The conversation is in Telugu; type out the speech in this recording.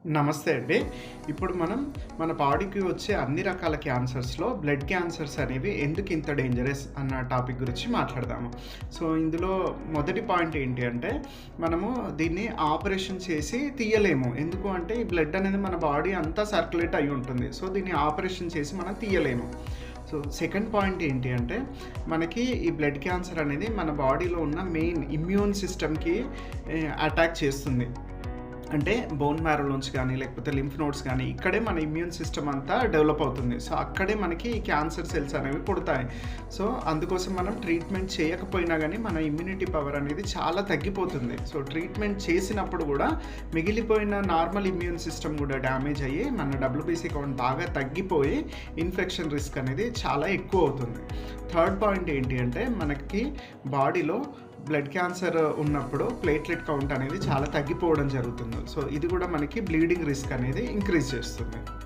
నమస్తే అండి. ఇప్పుడు మనం మన బాడీకి వచ్చే అన్ని రకాల క్యాన్సర్స్‌లో బ్లడ్ క్యాన్సర్స్ అనేవి ఎందుకు ఇంత డేంజరస్ అన్న టాపిక్ గురించి మాట్లాడదాము. సో, ఇందులో మొదటి పాయింట్ ఏంటి అంటే, మనము దీన్ని ఆపరేషన్ చేసి తీయలేము. ఎందుకు అంటే, ఈ బ్లడ్ అనేది మన బాడీ అంతా సర్క్యులేట్ అయ్యి ఉంటుంది. సో, దీన్ని ఆపరేషన్ చేసి మనం తీయలేము. సో, సెకండ్ పాయింట్ ఏంటి అంటే, మనకి ఈ బ్లడ్ క్యాన్సర్ అనేది మన బాడీలో ఉన్న మెయిన్ ఇమ్యూన్ సిస్టమ్‌కి అటాక్ చేస్తుంది. అంటే బోన్ మ్యారోలోంచి కానీ, లేకపోతే లింఫ్ నోడ్స్ కానీ, ఇక్కడే మన ఇమ్యూన్ సిస్టమ్ అంతా డెవలప్ అవుతుంది. సో, అక్కడే మనకి ఈ క్యాన్సర్ సెల్స్ అనేవి పుడతాయి. సో, అందుకోసం మనం ట్రీట్మెంట్ చేయకపోయినా గానీ, మన ఇమ్యూనిటీ పవర్ అనేది చాలా తగ్గిపోతుంది. సో, ట్రీట్మెంట్ చేసినప్పుడు గూడా మిగిలిపోయిన నార్మల్ ఇమ్యూన్ సిస్టమ్ గూడా డ్యామేజ్ అయ్యి, మన డబ్ల్యూబీసీ కౌంట్ బాగా తగ్గిపోయి, ఇన్ఫెక్షన్ రిస్క్ అనేది చాలా ఎక్కువ అవుతుంది. థర్డ్ పాయింట్ ఏంటి అంటే, మనకి బాడీలో బ్లడ్ క్యాన్సర్ ఉన్నప్పుడు ప్లేట్లెట్ కౌంట్ అనేది చాలా తగ్గిపోవడం జరుగుతుంది. సో, ఇది కూడా మనకి బ్లీడింగ్ రిస్క్ అనేది ఇంక్రీజ్ చేస్తుంది.